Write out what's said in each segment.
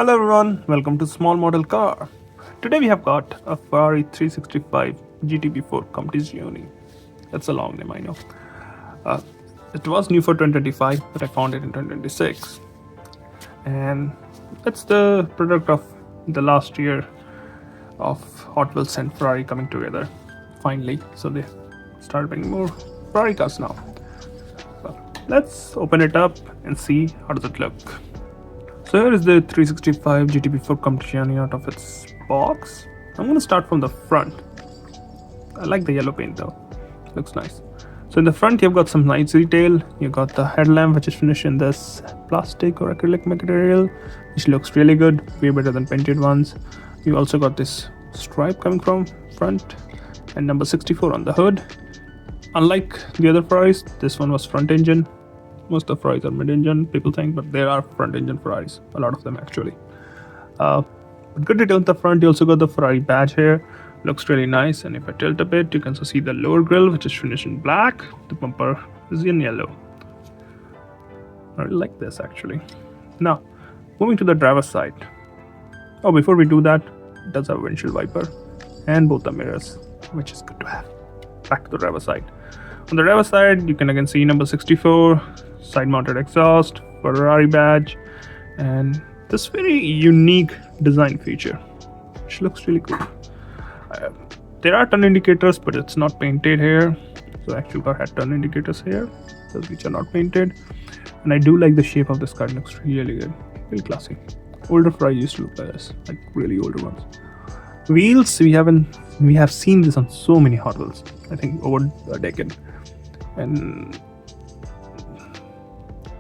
Hello everyone, welcome to Small Model Car. Today we have got a Ferrari 365 GTB4 Competizione. That's a long name, I know. It was new for 2025, but I found it in 2026. And it's the product of the last year of Hotwheels and Ferrari coming together, finally. So they started bringing more Ferrari cars now. So let's open it up and see how does it look. So here is the 365 GTB4 Competizione out of its box. I'm going to start from the front. I like the yellow paint though, looks nice. So in the front you've got some nice detail. You've got the headlamp which is finished in this plastic or acrylic material, which looks really good, way better than painted ones. You also got this stripe coming from front and number 64 on the hood. Unlike the other Ferraris, this one was front engine. Most of Ferraris are mid-engine, people think, but there are front-engine Ferraris, a lot of them actually. But good detail in the front. You also got the Ferrari badge here, looks really nice. And if I tilt a bit, you can also see the lower grille, which is finished in black. The bumper is in yellow. I really like this actually. Now, moving to the driver's side. Oh, before we do that, it does have a windshield wiper and both the mirrors, which is good to have. Back to the driver's side. On the driver's side, you can again see number 64, side-mounted exhaust, Ferrari badge, and this very unique design feature, which looks really cool. There are turn indicators, but it's not painted here. So actual car had turn indicators here, those which are not painted. And I do like the shape of this car. It looks really good, really classy. Older Ferrari used to look like this, like really older ones. Wheels, we have seen this on so many Hot Wheels, I think over a decade. And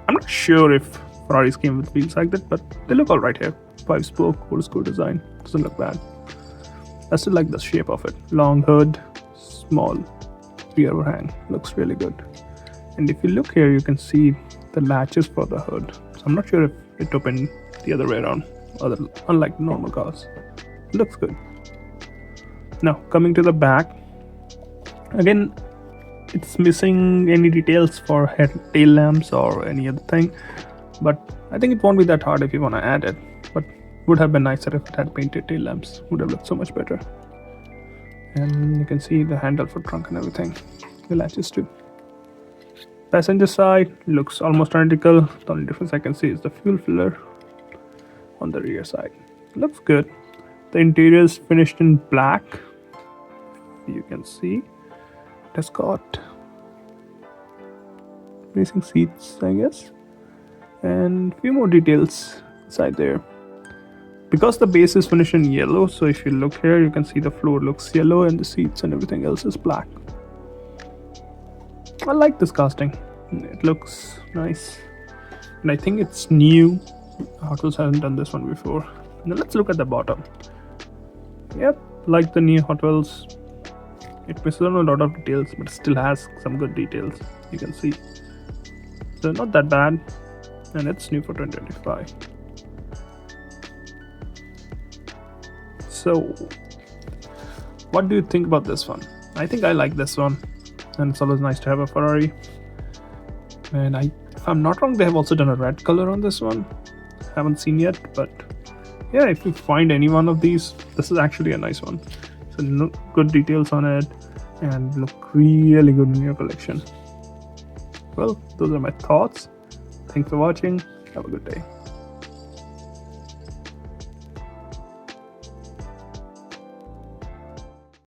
I'm not sure if Ferraris came with wheels like that, but they look alright here. 5-spoke, old school design, doesn't look bad. I still like the shape of it. Long hood, small rear overhang, looks really good. And if you look here, you can see the latches for the hood. So I'm not sure if it opened the other way around, unlike normal cars. It looks good. Now, coming to the back, again, it's missing any details for tail lamps or any other thing, but I think it won't be that hard if you want to add it. But would have been nicer if it had painted tail lamps, would have looked so much better. And you can see the handle for trunk and everything, the latches too. Passenger side looks almost identical. The only difference I can see is the fuel filler on the rear side. Looks good. The interior is finished in black, you can see. It has got racing seats, I guess, and a few more details inside there. Because the base is finished in yellow, so if you look here, you can see the floor looks yellow and the seats and everything else is black. I like this casting. It looks nice. And I think it's new. Hot Wheels hasn't done this one before. Now let's look at the bottom. Yep, like the new Hot Wheels. It misses on a lot of details, but it still has some good details, you can see. So not that bad, and it's new for 2025. So, what do you think about this one? I think I like this one, and it's always nice to have a Ferrari. And if I'm not wrong, they have also done a red color on this one. Haven't seen yet, but yeah, if you find any one of these, this is actually a nice one. So good details on it and look really good in your collection. Well, those are my thoughts. Thanks for watching. Have a good day.